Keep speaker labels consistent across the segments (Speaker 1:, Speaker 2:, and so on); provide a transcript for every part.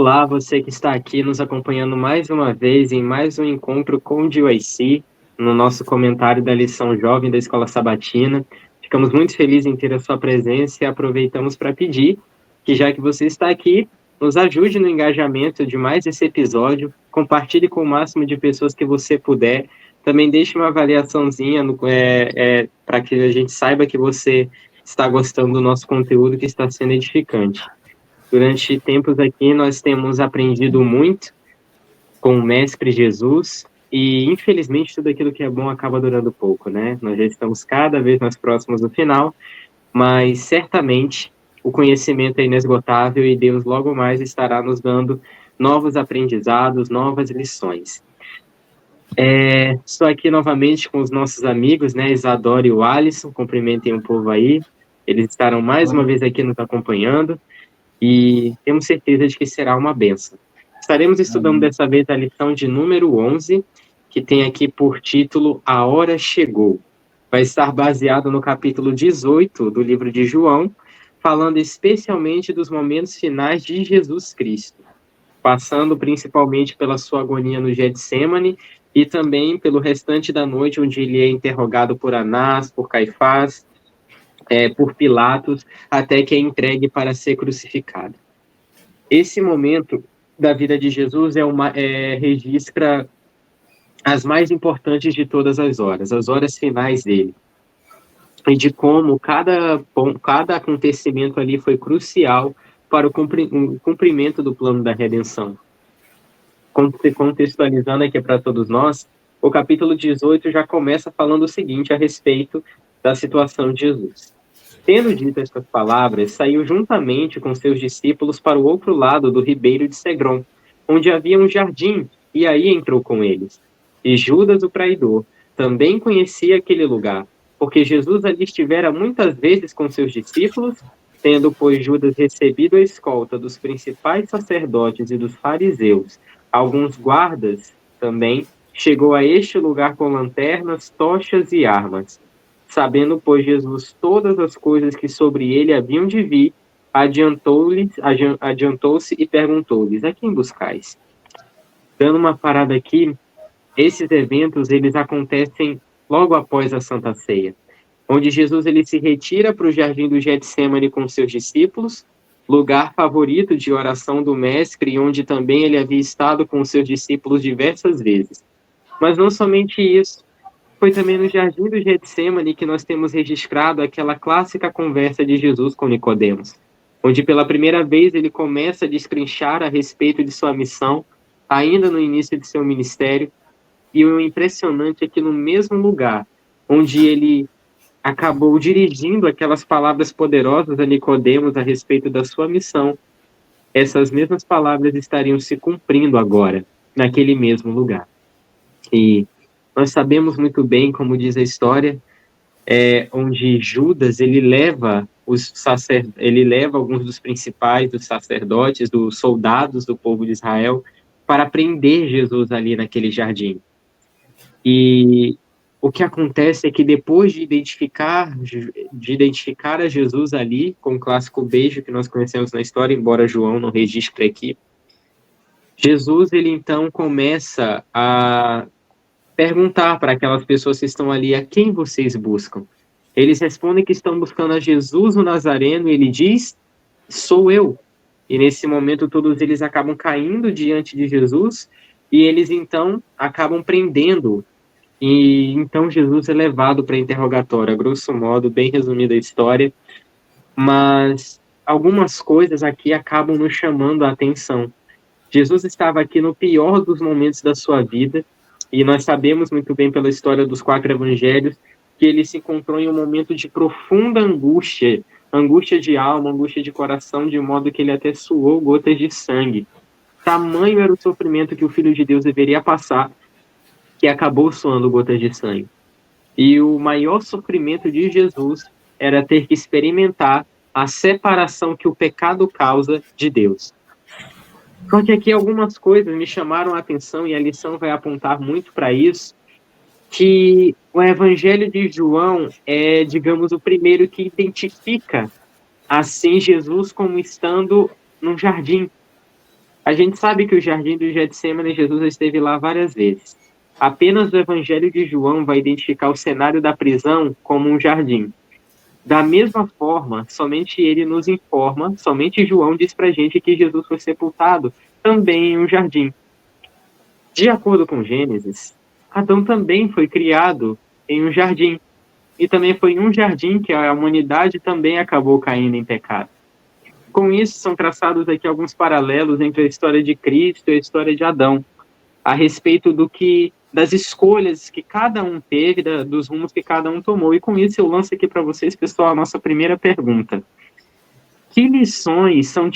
Speaker 1: Olá, você que está aqui nos acompanhando mais uma vez em mais um encontro com o GYC, no nosso comentário da lição jovem da Escola Sabatina. Ficamos muito felizes em ter a sua presença e aproveitamos para pedir que, já que você está aqui, nos ajude no engajamento de mais esse episódio, compartilhe com o máximo de pessoas que você puder, também deixe uma avaliaçãozinha para que a gente saiba que você está gostando do nosso conteúdo, que está sendo edificante. Durante tempos aqui, nós temos aprendido muito com o Mestre Jesus e, infelizmente, tudo aquilo que é bom acaba durando pouco, né? Nós já estamos cada vez mais próximos do final, mas certamente o conhecimento é inesgotável e Deus logo mais estará nos dando novos aprendizados, novas lições. Estou aqui novamente com os nossos amigos, né? Isadora e o Alisson, cumprimentem o povo aí. Eles estarão mais uma vez aqui nos acompanhando. E temos certeza de que será uma bênção. Estaremos estudando dessa vez a lição de número 11, que tem aqui por título A Hora Chegou. Vai estar baseado no capítulo 18 do livro de João, falando especialmente dos momentos finais de Jesus Cristo, passando principalmente pela sua agonia no Getsêmani e também pelo restante da noite, onde ele é interrogado por Anás, por Caifás, por Pilatos, até que é entregue para ser crucificado. Esse momento da vida de Jesus registra as mais importantes de todas as horas finais dele, e de como cada acontecimento ali foi crucial para o cumprimento do plano da redenção. Contextualizando aqui para todos nós, o capítulo 18 já começa falando o seguinte a respeito da situação de Jesus. Tendo dito estas palavras, saiu juntamente com seus discípulos para o outro lado do ribeiro de Cedron, onde havia um jardim, e aí entrou com eles. E Judas, o traidor, também conhecia aquele lugar, porque Jesus ali estivera muitas vezes com seus discípulos, tendo, pois, Judas recebido a escolta dos principais sacerdotes e dos fariseus, alguns guardas também, chegou a este lugar com lanternas, tochas e armas. Sabendo, pois, Jesus todas as coisas que sobre ele haviam de vir, adiantou-se e perguntou-lhes: a quem buscais? Dando uma parada aqui, esses eventos eles acontecem logo após a Santa Ceia, onde Jesus ele se retira para o jardim do Getsêmani com seus discípulos, lugar favorito de oração do Mestre, onde também ele havia estado com seus discípulos diversas vezes. Mas não somente isso, foi também no jardim do Getsêmani que nós temos registrado aquela clássica conversa de Jesus com Nicodemos, onde pela primeira vez ele começa a destrinchar a respeito de sua missão, ainda no início de seu ministério, e o impressionante é que no mesmo lugar onde ele acabou dirigindo aquelas palavras poderosas a Nicodemos a respeito da sua missão, essas mesmas palavras estariam se cumprindo agora, naquele mesmo lugar. E nós sabemos muito bem, como diz a história, onde Judas ele leva alguns dos principais, dos sacerdotes, dos soldados do povo de Israel, para prender Jesus ali naquele jardim. E o que acontece é que depois de identificar a Jesus ali, com o clássico beijo que nós conhecemos na história, embora João não registre aqui, Jesus ele então começa a perguntar para aquelas pessoas que estão ali: a quem vocês buscam? Eles respondem que estão buscando a Jesus o Nazareno, e ele diz: sou eu. E nesse momento todos eles acabam caindo diante de Jesus, e eles então acabam prendendo. E então Jesus é levado para interrogatório, a grosso modo, bem resumida a história, mas algumas coisas aqui acabam nos chamando a atenção. Jesus estava aqui no pior dos momentos da sua vida, e nós sabemos muito bem pela história dos 4 evangelhos que ele se encontrou em um momento de profunda angústia, angústia de alma, angústia de coração, de modo que ele até suou gotas de sangue. Tamanho era o sofrimento que o Filho de Deus deveria passar, que acabou suando gotas de sangue. E o maior sofrimento de Jesus era ter que experimentar a separação que o pecado causa de Deus. Só que aqui algumas coisas me chamaram a atenção, e a lição vai apontar muito para isso, que o Evangelho de João é, digamos, o primeiro que identifica, assim, Jesus como estando num jardim. A gente sabe que o jardim do Getsêmani, Jesus esteve lá várias vezes. Apenas o Evangelho de João vai identificar o cenário da prisão como um jardim. Da mesma forma, somente ele nos informa, somente João diz pra gente que Jesus foi sepultado também em um jardim. De acordo com Gênesis, Adão também foi criado em um jardim. E também foi em um jardim que a humanidade também acabou caindo em pecado. Com isso, são traçados aqui alguns paralelos entre a história de Cristo e a história de Adão, a respeito das escolhas que cada um teve, dos rumos que cada um tomou. E com isso eu lanço aqui para vocês, pessoal, a nossa primeira pergunta. Que lições são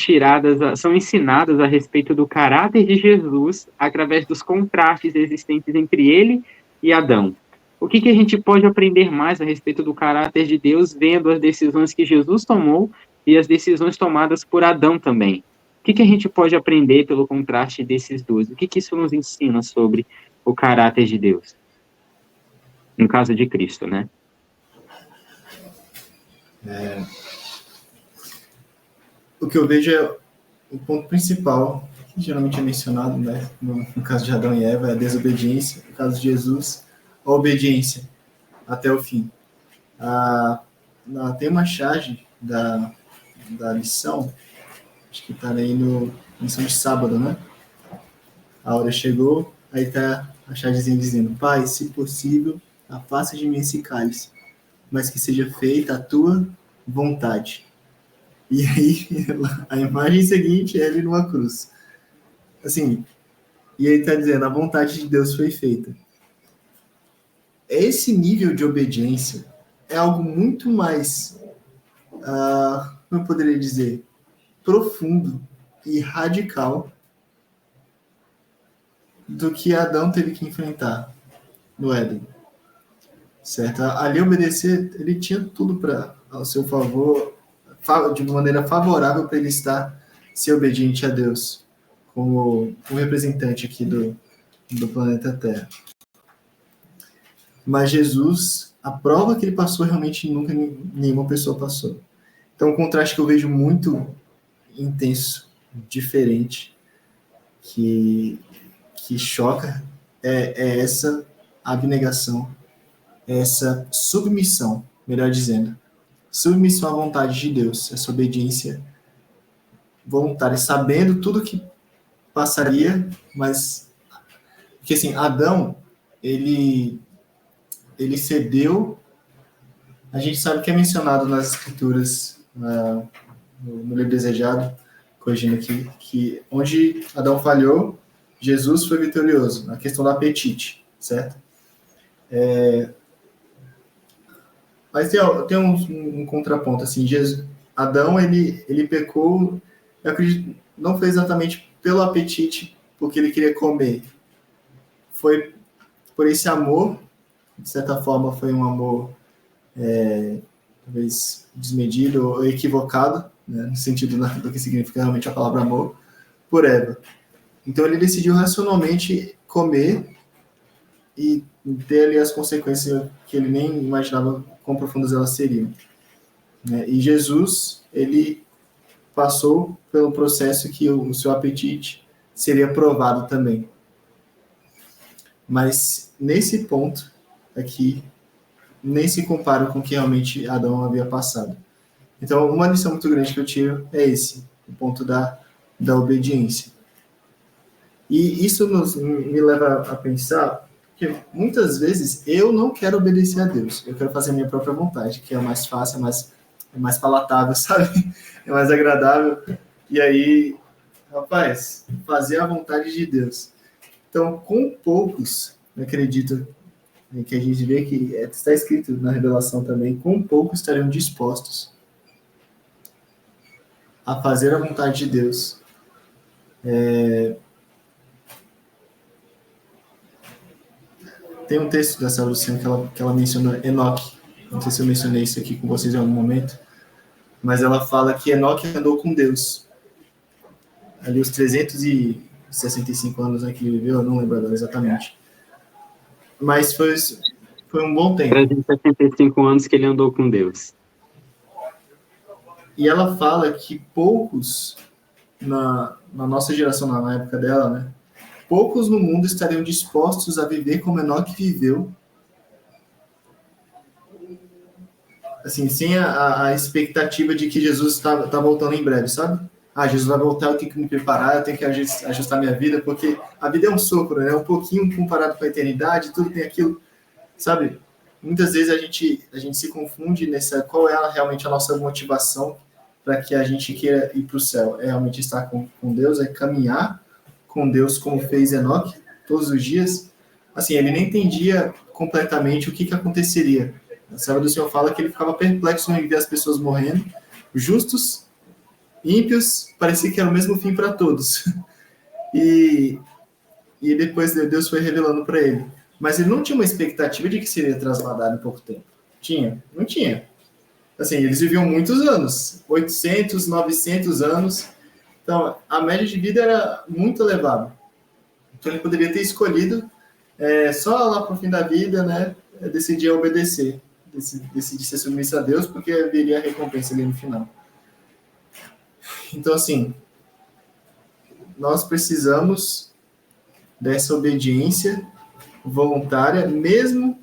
Speaker 1: ensinadas a respeito do caráter de Jesus através dos contrastes existentes entre ele e Adão? O que a gente pode aprender mais a respeito do caráter de Deus vendo as decisões que Jesus tomou e as decisões tomadas por Adão também? O que a gente pode aprender pelo contraste desses dois? O que isso nos ensina sobre o caráter de Deus? No caso de Cristo, né?
Speaker 2: O que eu vejo é o ponto principal, que geralmente é mencionado, né, no caso de Adão e Eva, é a desobediência. No caso de Jesus, a obediência até o fim. Tem uma charge da lição, acho que está aí no lição de sábado, né? A hora chegou, aí está a chargezinha dizendo: Pai, se possível, afasta de mim esse cálice, mas que seja feita a tua vontade. E aí, a imagem seguinte é ele numa cruz. Assim, e ele está dizendo: a vontade de Deus foi feita. Esse nível de obediência é algo muito mais, como eu poderia dizer, profundo e radical do que Adão teve que enfrentar no Éden. Certo? Ali obedecer, ele tinha tudo ao seu favor, de maneira favorável para ele estar ser obediente a Deus, como um representante aqui do planeta Terra. Mas Jesus, a prova que ele passou, realmente nunca nenhuma pessoa passou. Então, um contraste que eu vejo muito intenso, diferente, que choca, é essa abnegação, essa submissão, melhor dizendo, submissão à vontade de Deus, essa obediência voluntária, sabendo tudo que passaria, mas porque assim, Adão, ele cedeu. A gente sabe que é mencionado nas escrituras, no livro Desejado, corrigindo aqui, que onde Adão falhou, Jesus foi vitorioso, na questão do apetite, certo? Mas tem um contraponto, assim, Adão, ele pecou, eu acredito, não foi exatamente pelo apetite, porque ele queria comer, foi por esse amor, de certa forma foi um amor talvez desmedido ou equivocado, né, no sentido do que significa realmente a palavra amor, por Eva. Então ele decidiu racionalmente comer e ter ali as consequências que ele nem imaginava quão profundas elas seriam. Né? E Jesus, ele passou pelo processo que o seu apetite seria provado também. Mas nesse ponto aqui, nem se compara com o que realmente Adão havia passado. Então, uma lição muito grande que eu tiro é esse, o ponto da obediência. E isso me leva a pensar que muitas vezes eu não quero obedecer a Deus, eu quero fazer a minha própria vontade, que é mais fácil, é mais palatável, sabe? É mais agradável. E aí, rapaz, fazer a vontade de Deus. Então, com poucos, eu acredito que a gente vê que está escrito na Revelação também, com poucos estariam dispostos a fazer a vontade de Deus. Tem um texto dessa Luciana que ela menciona Enoque. Não sei se eu mencionei isso aqui com vocês em algum momento, mas ela fala que Enoque andou com Deus. Ali os 365 anos, né, que ele viveu, eu não lembro agora exatamente. Mas foi um bom tempo.
Speaker 1: 365 anos que ele andou com Deus.
Speaker 2: E ela fala que poucos na nossa geração, na época dela, né? Poucos no mundo estariam dispostos a viver como Enoque viveu, assim, sem a expectativa de que Jesus tá voltando em breve, sabe? Ah, Jesus vai voltar, eu tenho que me preparar, eu tenho que ajustar minha vida, porque a vida é um sopro, né? Um pouquinho comparado com a eternidade, tudo tem aquilo, sabe? Muitas vezes a gente se confunde nessa, qual é realmente a nossa motivação para que a gente queira ir para o céu. É realmente estar com Deus, é caminhar com Deus como fez Enoque todos os dias. Assim, ele nem entendia completamente o que aconteceria. A serva do Senhor fala que ele ficava perplexo em ver as pessoas morrendo, justos, ímpios, parecia que era o mesmo fim para todos. E, e depois Deus foi revelando para ele. Mas ele não tinha uma expectativa de que seria trasladado em pouco tempo. Tinha? Não tinha. Assim, eles viviam muitos anos, 800, 900 anos. Então, a média de vida era muito elevada. Então, ele poderia ter escolhido só lá para o fim da vida, né, decidir obedecer, decidir ser submisso a Deus, porque viria a recompensa ali no final. Então, assim, nós precisamos dessa obediência voluntária, mesmo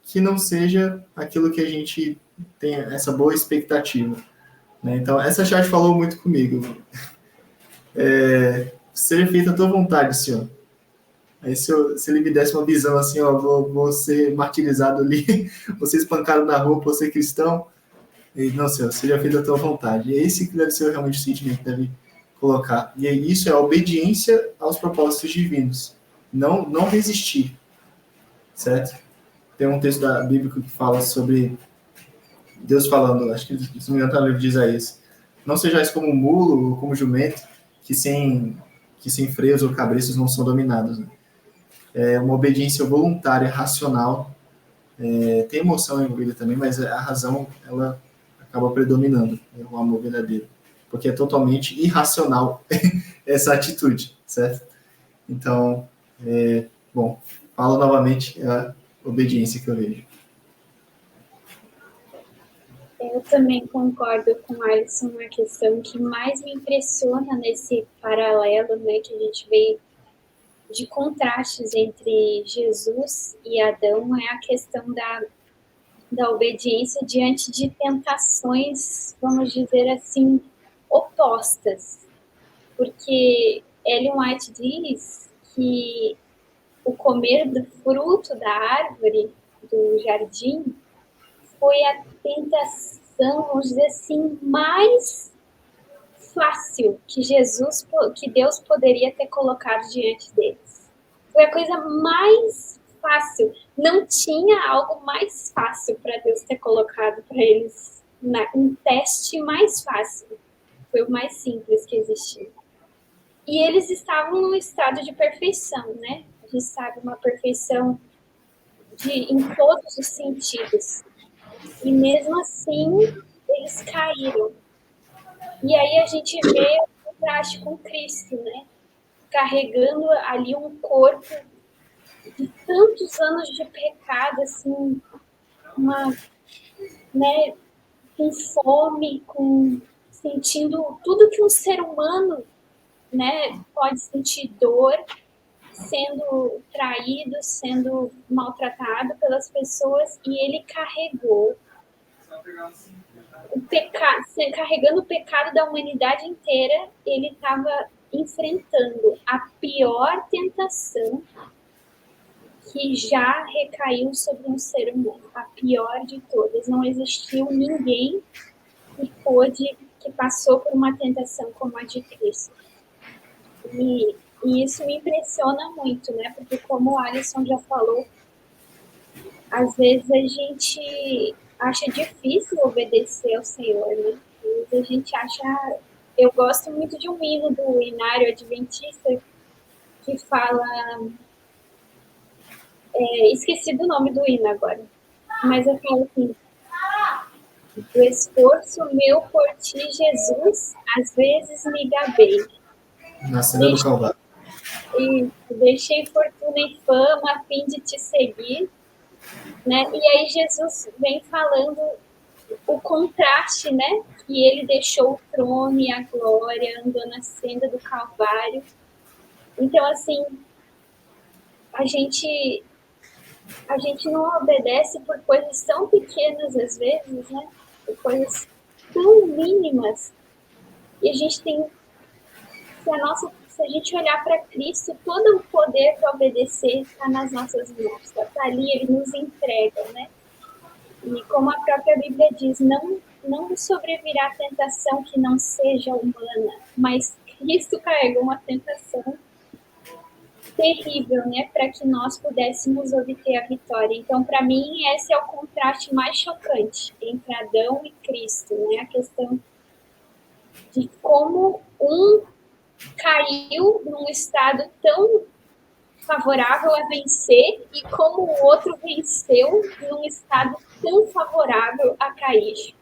Speaker 2: que não seja aquilo que a gente tem essa boa expectativa. Né? Então, essa charge falou muito comigo. Seja feita a tua vontade, Senhor. Aí se ele me desse uma visão assim, ó, vou ser martirizado ali, vou ser espancado na rua, vou ser cristão. E, não, Senhor, seja feita a tua vontade. E é esse que deve ser realmente o sentimento que deve colocar. E isso é a obediência aos propósitos divinos. Não resistir, certo? Tem um texto da Bíblia que fala sobre Deus falando, acho que se não me engano está no livro de Isaías, não sejais como um mulo ou como jumento, que sem freios ou cabreços não são dominados. Né? É uma obediência voluntária, racional, tem emoção envolvida também, mas a razão, ela acaba predominando, né? O amor verdadeiro, porque é totalmente irracional essa atitude, certo? Então, bom, falo novamente a obediência que eu vejo.
Speaker 3: Eu também concordo com o Alisson na questão que mais me impressiona nesse paralelo, né, que a gente vê de contrastes entre Jesus e Adão é a questão da obediência diante de tentações, vamos dizer assim, opostas. Porque Ellen White diz que o comer do fruto da árvore do jardim foi a tentação, vamos dizer assim, mais fácil que Deus poderia ter colocado diante deles. Foi a coisa mais fácil. Não tinha algo mais fácil para Deus ter colocado para eles, um teste mais fácil. Foi o mais simples que existia. E eles estavam num estado de perfeição, né? A gente sabe, uma perfeição em todos os sentidos. E mesmo assim, eles caíram. E aí a gente vê o contraste com Cristo, né? Carregando ali um corpo de tantos anos de pecado, assim, né, com fome, sentindo tudo que um ser humano, né, pode sentir dor, sendo traído, sendo maltratado pelas pessoas, e ele carregou carregando o pecado da humanidade inteira, ele estava enfrentando a pior tentação que já recaiu sobre um ser humano, a pior de todas. Não existiu ninguém que passou por uma tentação como a de Cristo. E isso me impressiona muito, né? Porque como o Alisson já falou, às vezes a gente acha difícil obedecer ao Senhor, né? Às vezes a gente acha... Eu gosto muito de um hino do Inário Adventista que fala... esqueci do nome do hino agora, mas eu falo assim: o esforço meu por ti, Jesus, às vezes me gabei.
Speaker 2: Nascendo do Calvário.
Speaker 3: E deixei fortuna e fama a fim de te seguir, né? E aí Jesus vem falando o contraste, né? e ele deixou o trono e a glória, andou na senda do Calvário. Então, assim, a gente não obedece por coisas tão pequenas às vezes, né? Por coisas tão mínimas. E a gente tem, se a gente olhar para Cristo, todo o poder para obedecer está nas nossas mãos. Está ali, ele nos entrega, né? E como a própria Bíblia diz, não sobrevirá tentação que não seja humana, mas Cristo carregou uma tentação terrível, né, para que nós pudéssemos obter a vitória. Então, para mim, esse é o contraste mais chocante entre Adão e Cristo, né, a questão de como um caiu num estado tão favorável a vencer e como o outro venceu num estado tão favorável a cair.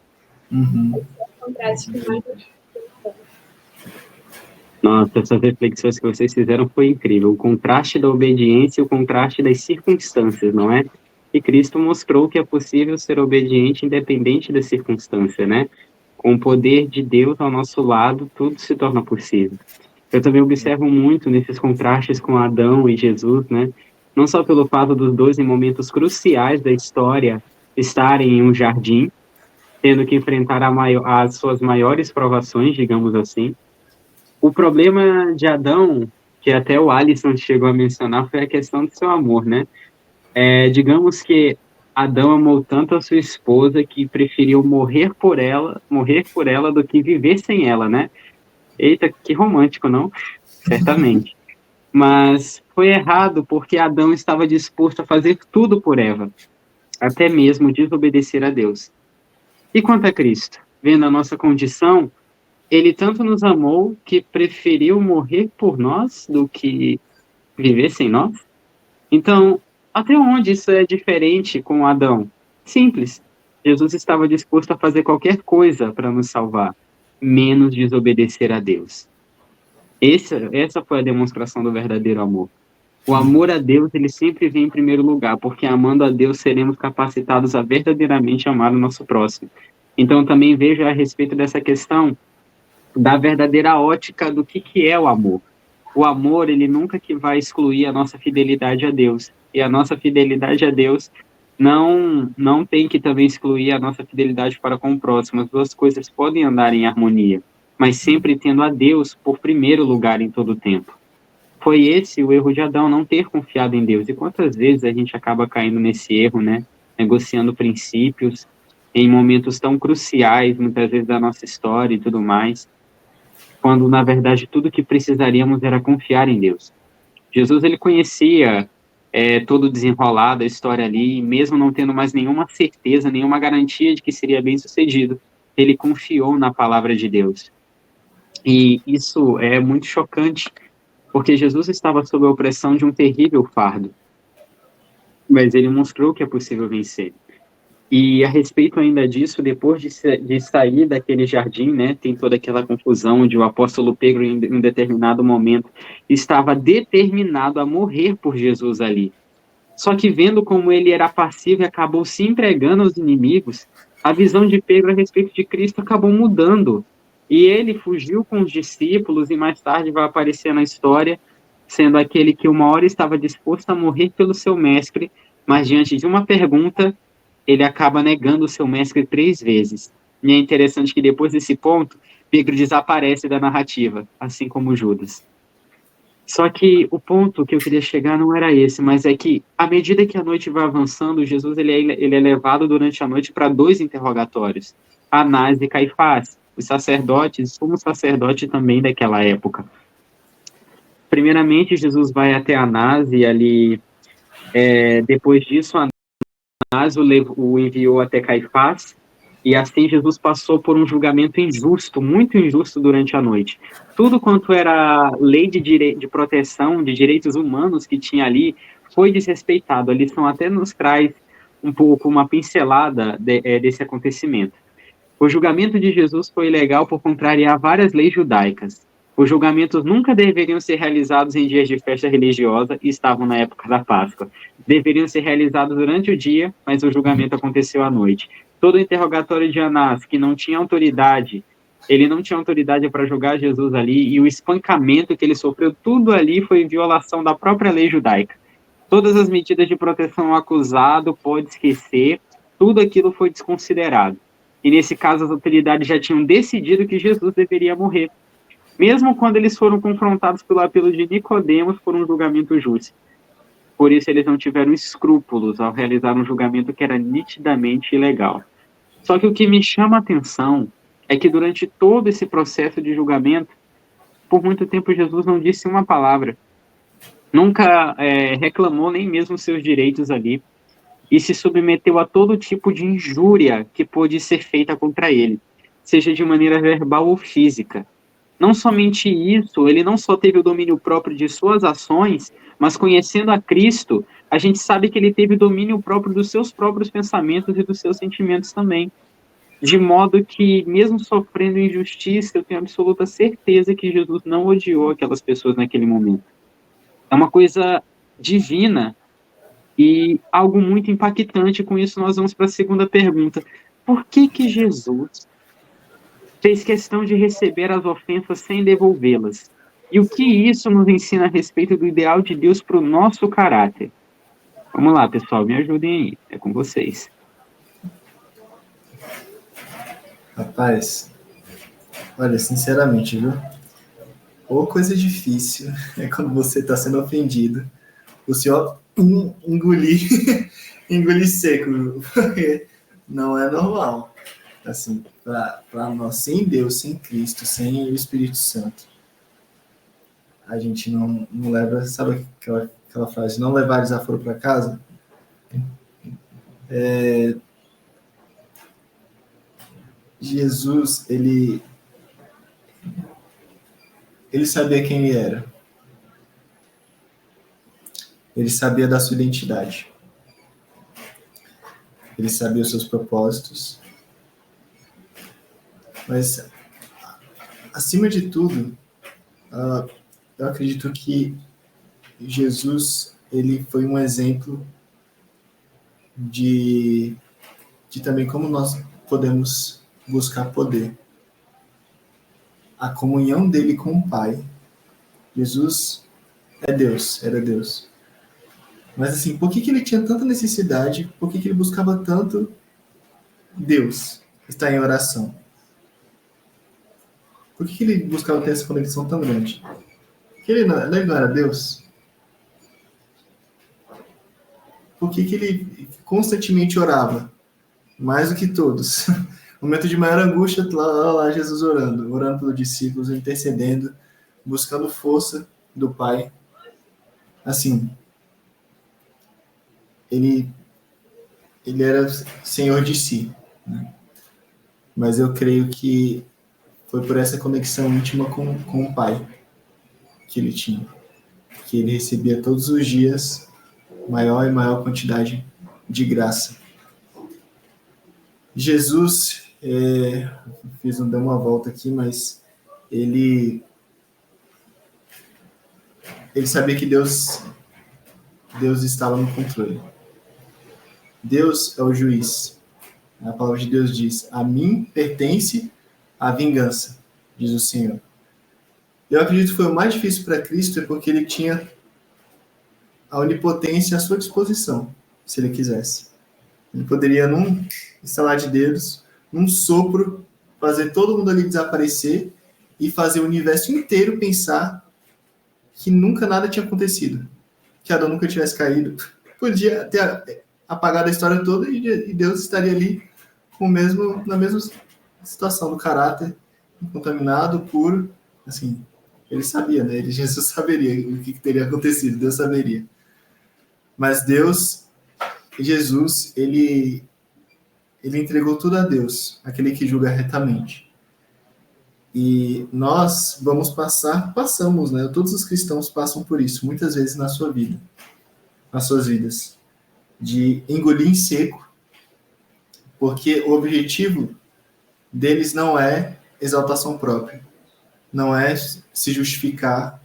Speaker 2: Uhum.
Speaker 3: Esse é o contraste que mais eu estou.
Speaker 1: Nossa, essas reflexões que vocês fizeram foi incrível. O contraste da obediência e o contraste das circunstâncias, não é? E Cristo mostrou que é possível ser obediente independente da circunstância, né? Com o poder de Deus ao nosso lado, tudo se torna possível. Eu também observo muito nesses contrastes com Adão e Jesus, né? Não só pelo fato dos dois, em momentos cruciais da história, estarem em um jardim, tendo que enfrentar as suas maiores provações, digamos assim. O problema de Adão, que até o Alisson chegou a mencionar, foi a questão do seu amor, né? Digamos que Adão amou tanto a sua esposa que preferiu morrer por ela do que viver sem ela, né? Eita, que romântico, não? Certamente. Mas foi errado porque Adão estava disposto a fazer tudo por Eva, até mesmo desobedecer a Deus. E quanto a Cristo? Vendo a nossa condição, ele tanto nos amou que preferiu morrer por nós do que viver sem nós? Então, até onde isso é diferente com Adão? Simples. Jesus estava disposto a fazer qualquer coisa para nos salvar, menos desobedecer a Deus. Essa foi a demonstração do verdadeiro amor. O amor a Deus, ele sempre vem em primeiro lugar, porque amando a Deus seremos capacitados a verdadeiramente amar o nosso próximo. Então, também vejo a respeito dessa questão da verdadeira ótica do que é o amor. O amor, ele nunca que vai excluir a nossa fidelidade a Deus. E a nossa fidelidade a Deus não tem que também excluir a nossa fidelidade para com o próximo. As duas coisas podem andar em harmonia, mas sempre tendo a Deus por primeiro lugar em todo o tempo. Foi esse o erro de Adão, não ter confiado em Deus. E quantas vezes a gente acaba caindo nesse erro, né? Negociando princípios em momentos tão cruciais, muitas vezes da nossa história e tudo mais, quando, na verdade, tudo que precisaríamos era confiar em Deus. Jesus, ele conhecia todo o desenrolar da história ali, e mesmo não tendo mais nenhuma certeza, nenhuma garantia de que seria bem sucedido, ele confiou na palavra de Deus. E isso é muito chocante, porque Jesus estava sob a opressão de um terrível fardo, mas ele mostrou que é possível vencer. E a respeito ainda disso, depois de sair daquele jardim, né, tem toda aquela confusão onde o apóstolo Pedro, em um determinado momento, estava determinado a morrer por Jesus ali. Só que vendo como ele era passivo e acabou se entregando aos inimigos, a visão de Pedro a respeito de Cristo acabou mudando. E ele fugiu com os discípulos e mais tarde vai aparecer na história, sendo aquele que uma hora estava disposto a morrer pelo seu mestre, mas diante de uma pergunta, ele acaba negando o seu mestre 3 vezes. E é interessante que depois desse ponto, Pedro desaparece da narrativa, assim como Judas. Só que o ponto que eu queria chegar não era esse, mas é que, à medida que a noite vai avançando, Jesus ele é levado durante a noite para 2 interrogatórios, Anás e Caifás, os sacerdotes, como sacerdote também daquela época. Primeiramente, Jesus vai até Anás e ali, depois disso, Anás o enviou até Caifás, e assim Jesus passou por um julgamento injusto, muito injusto durante a noite. Tudo quanto era lei de proteção de direitos humanos que tinha ali foi desrespeitado. A lição até nos traz um pouco uma pincelada desse acontecimento. O julgamento de Jesus foi ilegal por contrariar várias leis judaicas. Os julgamentos nunca deveriam ser realizados em dias de festa religiosa e estavam na época da Páscoa. Deveriam ser realizados durante o dia, mas o julgamento aconteceu à noite. todo o interrogatório de Anás, que não tinha autoridade, ele não tinha autoridade para julgar Jesus ali, e o espancamento que ele sofreu, tudo ali foi violação da própria lei judaica. Todas as medidas de proteção ao acusado, pode esquecer, tudo aquilo foi desconsiderado. E nesse caso, as autoridades já tinham decidido que Jesus deveria morrer, mesmo quando eles foram confrontados pelo apelo de Nicodemos por um julgamento justo. Por isso, eles não tiveram escrúpulos ao realizar um julgamento que era nitidamente ilegal. Só que o que me chama a atenção é que durante todo esse processo de julgamento, por muito tempo Jesus não disse uma palavra. Nunca reclamou nem mesmo seus direitos ali e se submeteu a todo tipo de injúria que pôde ser feita contra ele, seja de maneira verbal ou física. Não somente isso, ele não só teve o domínio próprio de suas ações, mas conhecendo a Cristo, a gente sabe que ele teve domínio próprio dos seus próprios pensamentos e dos seus sentimentos também. De modo que, mesmo sofrendo injustiça, eu tenho absoluta certeza que Jesus não odiou aquelas pessoas naquele momento. É uma coisa divina e algo muito impactante. Com isso, nós vamos para a segunda pergunta. Por que Jesus fez questão de receber as ofensas sem devolvê-las? E o que isso nos ensina a respeito do ideal de Deus para o nosso caráter? Vamos lá, pessoal, me ajudem aí. É com vocês.
Speaker 2: Rapaz, olha, sinceramente, viu? Ou coisa difícil é quando você está sendo ofendido, o senhor engolir, engolir seco, porque não é normal. Assim, para nós, sem Deus, sem Cristo, sem o Espírito Santo, a gente não leva, sabe aquela frase, não levar desaforo para casa? Jesus, ele sabia quem ele era. Ele sabia da sua identidade. Ele sabia os seus propósitos. Mas, acima de tudo, eu acredito que Jesus, ele foi um exemplo de também como nós podemos buscar poder. A comunhão dele com o Pai. Jesus é Deus, era Deus. Mas assim, por que ele tinha tanta necessidade? Por que ele buscava tanto Deus? Estar em oração. Por que ele buscava ter essa conexão tão grande? Porque ele não era Deus? Por que ele constantemente orava? Mais do que todos. No momento de maior angústia, lá Jesus orando pelos discípulos, intercedendo, buscando força do Pai. Assim, ele era senhor de si, né? Mas eu creio que foi por essa conexão íntima com o Pai que ele tinha, que ele recebia todos os dias maior e maior quantidade de graça. Jesus, dei uma volta aqui, mas ele sabia que Deus estava no controle. Deus é o juiz. A palavra de Deus diz: a mim pertence a vingança, diz o Senhor. Eu acredito que foi o mais difícil para Cristo, porque ele tinha a onipotência à sua disposição, se ele quisesse. Ele poderia, num estalar de dedos, num sopro, fazer todo mundo ali desaparecer e fazer o universo inteiro pensar que nunca nada tinha acontecido, que Adão nunca tivesse caído. Podia ter apagado a história toda e Deus estaria ali na mesma situação do caráter, incontaminado, puro. Assim, ele sabia, né? Jesus saberia o que teria acontecido, Deus saberia. Mas Jesus, ele entregou tudo a Deus, aquele que julga retamente. E nós passamos, né? Todos os cristãos passam por isso, muitas vezes na sua vida, nas suas vidas, de engolir em seco, porque o objetivo deles não é exaltação própria, não é se justificar,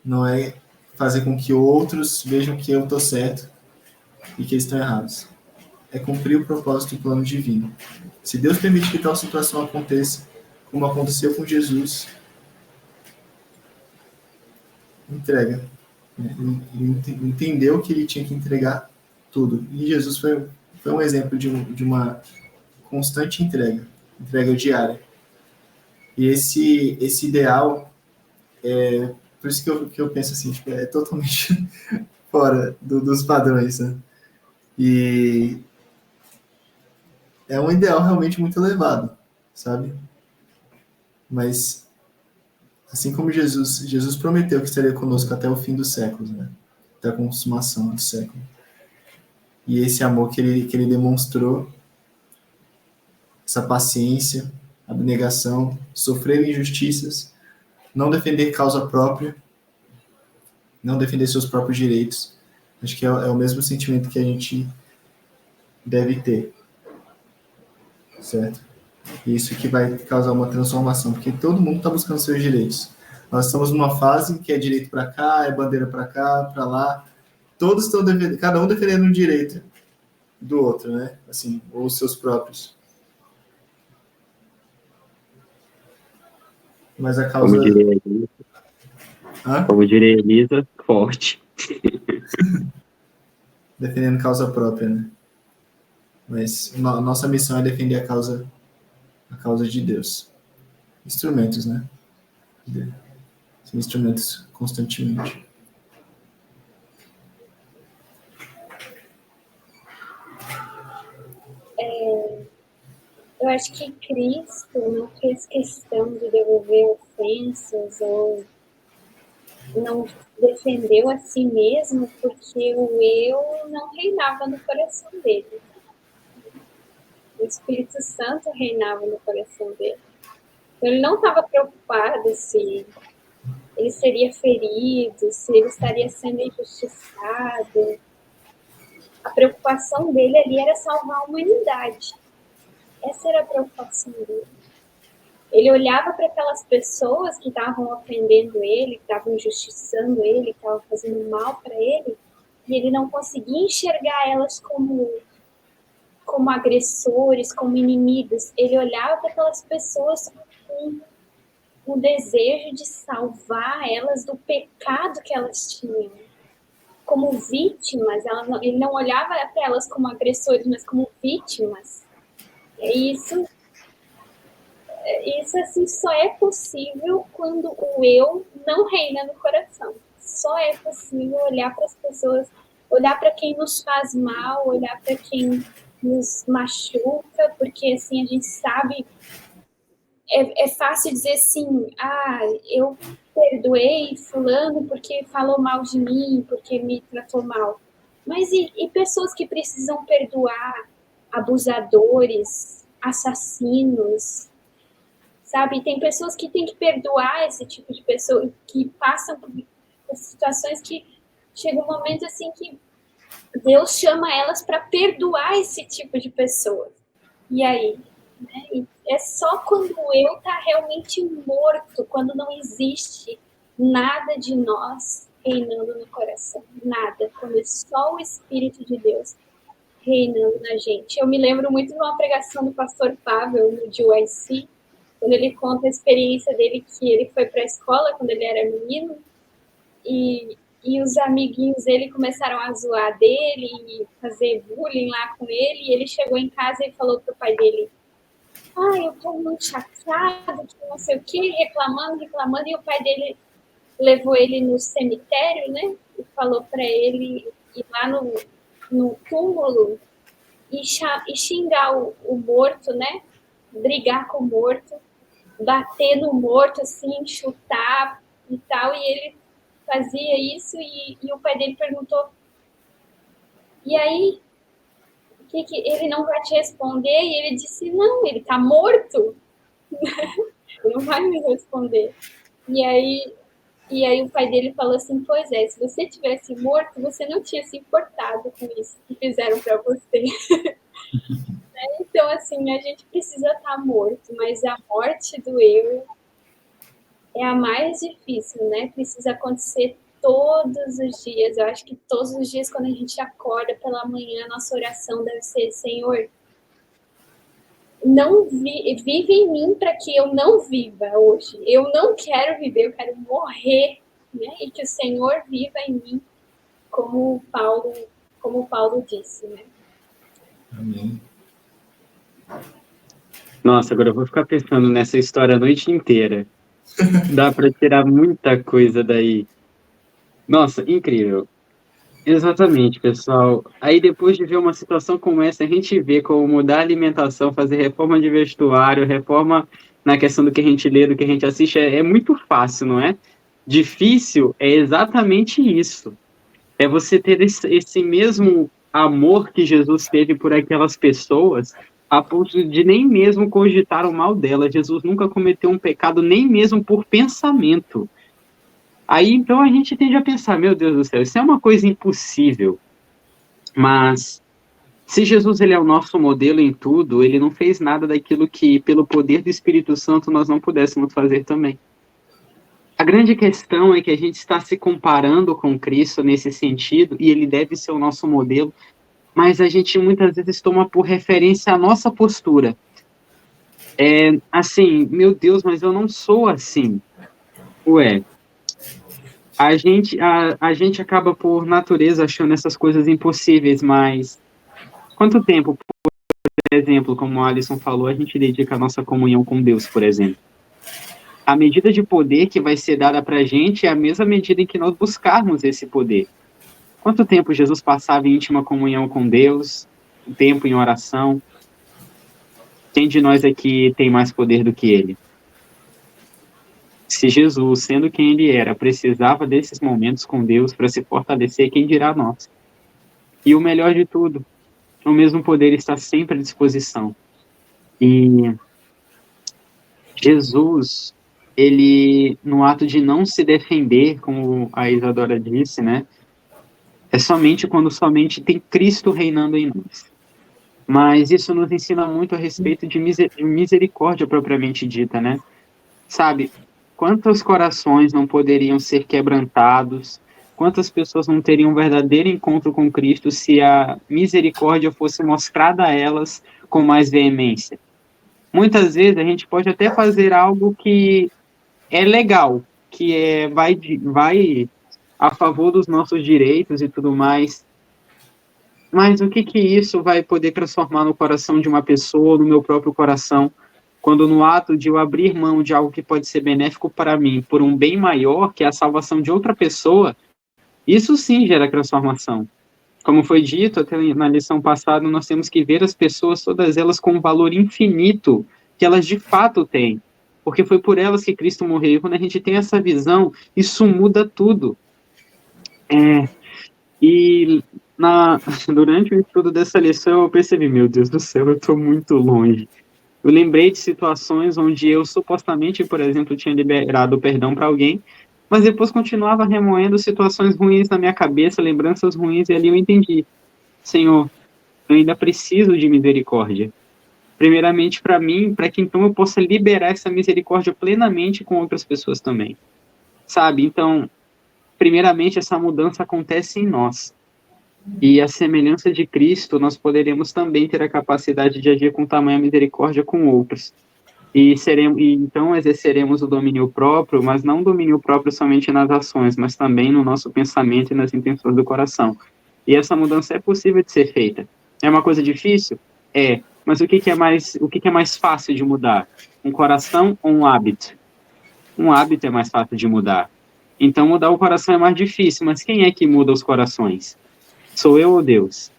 Speaker 2: não é fazer com que outros vejam que eu estou certo e que eles estão errados. é cumprir o propósito do plano divino. Se Deus permite que tal situação aconteça, como aconteceu com Jesus, entrega. Ele entendeu que ele tinha que entregar tudo. E Jesus foi um exemplo de uma constante entrega diária. E esse ideal, por isso que eu penso assim, tipo, é totalmente fora dos padrões, né? E é um ideal realmente muito elevado, sabe? Mas, assim como Jesus prometeu que estaria conosco até o fim dos séculos, né? Até a consumação do século. E esse amor que ele demonstrou, essa paciência, abnegação, sofrer injustiças, não defender causa própria, não defender seus próprios direitos. Acho que é o mesmo sentimento que a gente deve ter, certo? Isso que vai causar uma transformação, porque todo mundo está buscando seus direitos. Nós estamos numa fase que é direito para cá, é bandeira para cá, para lá. Todos estão defendendo, cada um defendendo um direito do outro, né? Assim, ou os seus próprios. Mas a
Speaker 1: Como
Speaker 2: causa.
Speaker 1: diria Elisa,
Speaker 2: Hã?
Speaker 1: como diria Elisa, forte.
Speaker 2: Defendendo causa própria, né? Mas nossa missão é defender a causa de Deus. Instrumentos, né? São instrumentos constantemente.
Speaker 3: Eu acho que Cristo não fez questão de devolver ofensas ou não defendeu a si mesmo porque o eu não reinava no coração dele. O Espírito Santo reinava no coração dele. Então, ele não estava preocupado se ele seria ferido, se ele estaria sendo injustiçado. A preocupação dele ali era salvar a humanidade. Essa era a preocupação dele. Ele olhava para aquelas pessoas que estavam ofendendo ele, que estavam injustiçando ele, que estavam fazendo mal para ele, e ele não conseguia enxergar elas como agressores, como inimigos. Ele olhava para aquelas pessoas com o desejo de salvar elas do pecado que elas tinham. Como vítimas, ele não olhava para elas como agressores, mas como vítimas. E isso assim, só é possível quando o eu não reina no coração. Só é possível olhar para as pessoas, olhar para quem nos faz mal, olhar para quem nos machuca, porque assim a gente sabe, é fácil dizer assim, eu perdoei fulano porque falou mal de mim, porque me tratou mal. Mas e pessoas que precisam perdoar abusadores, assassinos, sabe? Tem pessoas que têm que perdoar esse tipo de pessoa, que passam por situações que chega um momento assim que Deus chama elas para perdoar esse tipo de pessoa. E aí? Né? E é só quando o eu está realmente morto, quando não existe nada de nós reinando no coração, nada, quando é só o Espírito de Deus reinando na gente. Eu me lembro muito de uma pregação do pastor Pavel no GYC, quando ele conta a experiência dele, que ele foi para a escola quando ele era menino, e os amiguinhos dele começaram a zoar dele e fazer bullying lá com ele, e ele chegou em casa e falou pro pai dele, eu tô muito chateado, que não sei o quê, reclamando, e o pai dele levou ele no cemitério, né, e falou para ele ir lá no túmulo e xingar o morto, né, brigar com o morto, bater no morto, assim, chutar e tal, e ele fazia isso, e o pai dele perguntou, e aí, que ele não vai te responder? E ele disse, não, ele tá morto, ele não vai me responder. E aí o pai dele falou assim, pois é, se você tivesse morto, você não tinha se importado com isso que fizeram para você. Então, assim, a gente precisa estar morto, mas a morte do eu é a mais difícil, né? Precisa acontecer todos os dias. Eu acho que todos os dias, quando a gente acorda pela manhã, nossa oração deve ser: Senhor, não vive em mim para que eu não viva hoje. Eu não quero viver, eu quero morrer, né? E que o Senhor viva em mim, como Paulo disse, né?
Speaker 2: Amém.
Speaker 1: Nossa, agora eu vou ficar pensando nessa história a noite inteira. Dá para tirar muita coisa daí. Nossa, incrível. Exatamente, pessoal. Aí depois de ver uma situação como essa, a gente vê como mudar a alimentação, fazer reforma de vestuário, reforma na questão do que a gente lê, do que a gente assiste, é muito fácil, não é? Difícil é exatamente isso. É você ter esse mesmo amor que Jesus teve por aquelas pessoas, a ponto de nem mesmo cogitar o mal delas. Jesus nunca cometeu um pecado, nem mesmo por pensamento. Aí, então, a gente tende a pensar, meu Deus do céu, isso é uma coisa impossível. Mas, se Jesus ele é o nosso modelo em tudo, ele não fez nada daquilo que, pelo poder do Espírito Santo, nós não pudéssemos fazer também. A grande questão é que a gente está se comparando com Cristo nesse sentido, e ele deve ser o nosso modelo, mas a gente muitas vezes toma por referência a nossa postura. Assim, meu Deus, mas eu não sou assim. Ué, a gente acaba por natureza achando essas coisas impossíveis, mas quanto tempo, por exemplo, como o Alisson falou, a gente dedica a nossa comunhão com Deus, por exemplo? A medida de poder que vai ser dada para a gente é a mesma medida em que nós buscarmos esse poder. Quanto tempo Jesus passava em íntima comunhão com Deus, um tempo em oração? Quem de nós aqui tem mais poder do que ele? Se Jesus, sendo quem ele era, precisava desses momentos com Deus para se fortalecer, quem dirá nós? E o melhor de tudo, o mesmo poder está sempre à disposição. E Jesus, ele, no ato de não se defender, como a Isadora disse, né? É somente quando somente tem Cristo reinando em nós. Mas isso nos ensina muito a respeito de misericórdia propriamente dita, né? Sabe, quantos corações não poderiam ser quebrantados, quantas pessoas não teriam um verdadeiro encontro com Cristo se a misericórdia fosse mostrada a elas com mais veemência. Muitas vezes a gente pode até fazer algo que é legal, que vai a favor dos nossos direitos e tudo mais, mas o que isso vai poder transformar no coração de uma pessoa, no meu próprio coração, quando no ato de eu abrir mão de algo que pode ser benéfico para mim, por um bem maior, que é a salvação de outra pessoa, isso sim gera transformação. Como foi dito até na lição passada, nós temos que ver as pessoas, todas elas, com um valor infinito que elas de fato têm, porque foi por elas que Cristo morreu. E quando a gente tem essa visão, isso muda tudo. E durante o estudo dessa lição, eu percebi, meu Deus do céu, eu estou muito longe. Eu lembrei de situações onde eu supostamente, por exemplo, tinha liberado o perdão para alguém, mas depois continuava remoendo situações ruins na minha cabeça, lembranças ruins, e ali eu entendi, Senhor, eu ainda preciso de misericórdia. Primeiramente para mim, para que então eu possa liberar essa misericórdia plenamente com outras pessoas também. Sabe? Então, primeiramente essa mudança acontece em nós. E a semelhança de Cristo, nós poderemos também ter a capacidade de agir com tamanha misericórdia com outros. E então exerceremos o domínio próprio, mas não o domínio próprio somente nas ações, mas também no nosso pensamento e nas intenções do coração. E essa mudança é possível de ser feita. É uma coisa difícil? É. Mas o que é mais fácil de mudar? Um coração ou um hábito? Um hábito é mais fácil de mudar. Então mudar o coração é mais difícil, mas quem é que muda os corações? Sou eu ou Deus?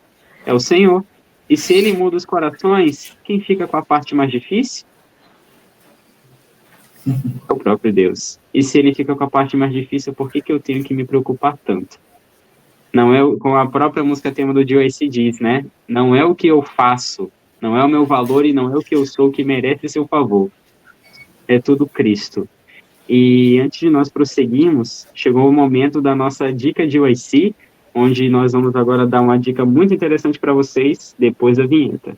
Speaker 1: É o Senhor. E se ele muda os corações, quem fica com a parte mais difícil? É o próprio Deus. E se ele fica com a parte mais difícil, por que eu tenho que me preocupar tanto? Não é, como a própria música tema do Joyce diz, né? Não é o que eu faço, não é o meu valor e não é o que eu sou que merece seu favor. É tudo Cristo. E antes de nós prosseguirmos, chegou o momento da nossa dica de OIC, onde nós vamos agora dar uma dica muito interessante para vocês, depois da vinheta.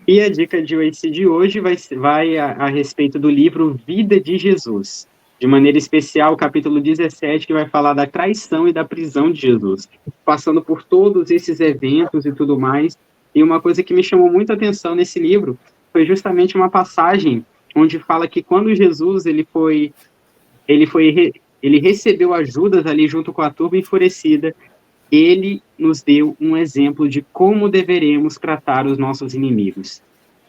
Speaker 1: E a dica de hoje vai a respeito do livro Vida de Jesus. De maneira especial, o capítulo 17, que vai falar da traição e da prisão de Jesus. Passando por todos esses eventos e tudo mais. E uma coisa que me chamou muita atenção nesse livro foi justamente uma passagem onde fala que quando Jesus ele recebeu Judas ali junto com a turba enfurecida, ele nos deu um exemplo de como deveremos tratar os nossos inimigos.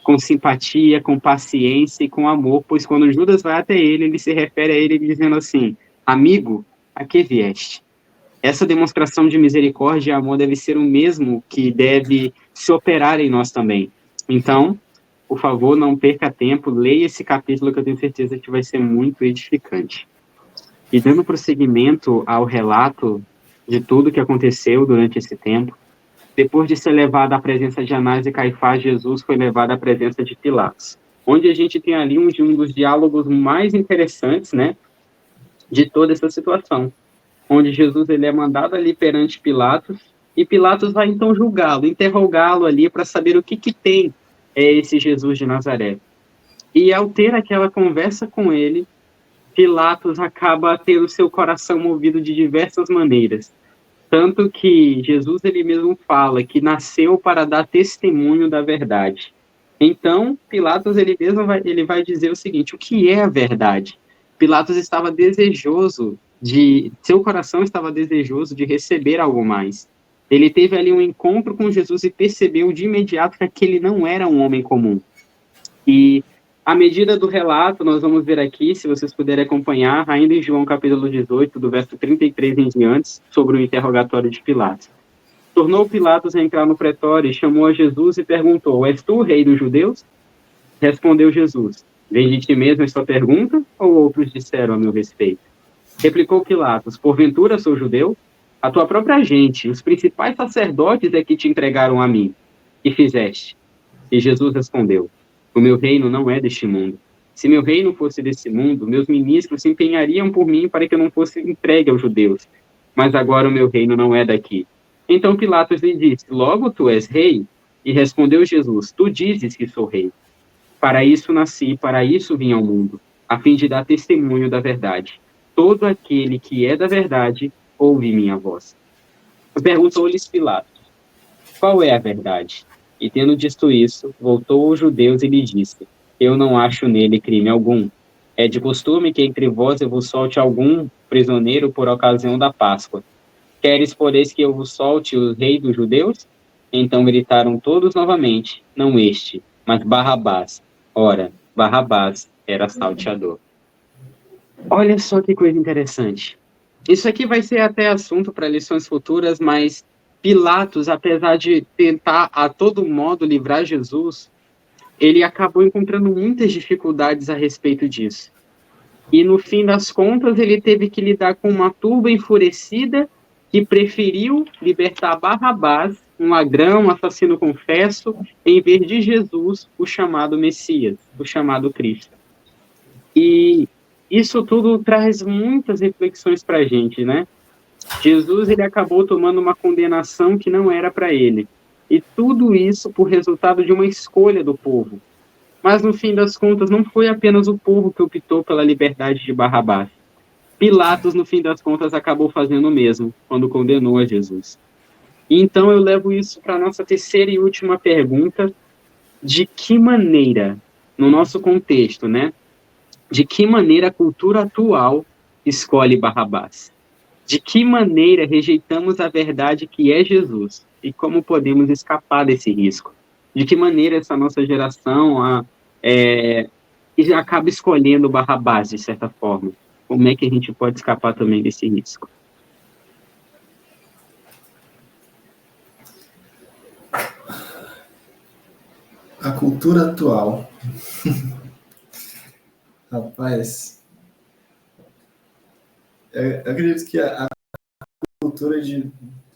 Speaker 1: Com simpatia, com paciência e com amor, pois quando Judas vai até ele, ele se refere a ele dizendo assim: amigo, a que vieste? Essa demonstração de misericórdia e amor deve ser o mesmo que deve se operar em nós também. Então, por favor, não perca tempo, leia esse capítulo que eu tenho certeza que vai ser muito edificante. E dando prosseguimento ao relato de tudo que aconteceu durante esse tempo, depois de ser levado à presença de Anás e Caifás, Jesus foi levado à presença de Pilatos, onde a gente tem ali um dos diálogos mais interessantes, né, de toda essa situação, onde Jesus ele é mandado ali perante Pilatos, e Pilatos vai então julgá-lo, interrogá-lo ali para saber o que tem esse Jesus de Nazaré. E ao ter aquela conversa com ele, Pilatos acaba tendo seu coração movido de diversas maneiras. Tanto que Jesus ele mesmo fala que nasceu para dar testemunho da verdade. Então, Pilatos ele mesmo vai dizer o seguinte: o que é a verdade? Pilatos estava desejoso seu coração estava desejoso de receber algo mais. Ele teve ali um encontro com Jesus e percebeu de imediato que aquele não era um homem comum. E à medida do relato, nós vamos ver aqui, se vocês puderem acompanhar, ainda em João capítulo 18, do verso 33 em diante, sobre o interrogatório de Pilatos. Tornou Pilatos a entrar no pretório e chamou a Jesus e perguntou: és tu o rei dos judeus? Respondeu Jesus: vem de ti mesmo esta pergunta, ou outros disseram a meu respeito? Replicou Pilatos: porventura sou judeu? A tua própria gente, os principais sacerdotes é que te entregaram a mim. Que fizeste? E Jesus respondeu: o meu reino não é deste mundo. Se meu reino fosse desse mundo, meus ministros se empenhariam por mim para que eu não fosse entregue aos judeus. Mas agora o meu reino não é daqui. Então Pilatos lhe disse: logo tu és rei? E respondeu Jesus: tu dizes que sou rei. Para isso nasci, para isso vim ao mundo, a fim de dar testemunho da verdade. Todo aquele que é da verdade, ouve minha voz. Perguntou-lhes Pilatos: qual é a verdade? E tendo dito isso, voltou aos judeus e lhe disse: eu não acho nele crime algum. É de costume que entre vós eu vos solte algum prisioneiro por ocasião da Páscoa. Queres, pois, que eu vos solte o rei dos judeus? Então gritaram todos novamente: não este, mas Barrabás. Ora, Barrabás era salteador. Olha só que coisa interessante. Isso aqui vai ser até assunto para lições futuras, mas Pilatos, apesar de tentar a todo modo livrar Jesus, ele acabou encontrando muitas dificuldades a respeito disso. E no fim das contas, ele teve que lidar com uma turba enfurecida que preferiu libertar Barrabás, um ladrão, um assassino confesso, em vez de Jesus, o chamado Messias, o chamado Cristo. E isso tudo traz muitas reflexões para a gente, né? Jesus ele acabou tomando uma condenação que não era para ele. E tudo isso por resultado de uma escolha do povo. Mas, no fim das contas, não foi apenas o povo que optou pela liberdade de Barrabás. Pilatos, no fim das contas, acabou fazendo o mesmo, quando condenou a Jesus. E então eu levo isso para a nossa terceira e última pergunta: de que maneira, no nosso contexto, né? De que maneira a cultura atual escolhe Barrabás? De que maneira rejeitamos a verdade que é Jesus? E como podemos escapar desse risco? De que maneira essa nossa geração acaba escolhendo Barrabás, de certa forma? Como é que a gente pode escapar também desse risco?
Speaker 2: A cultura atual. Rapaz, eu acredito que a cultura de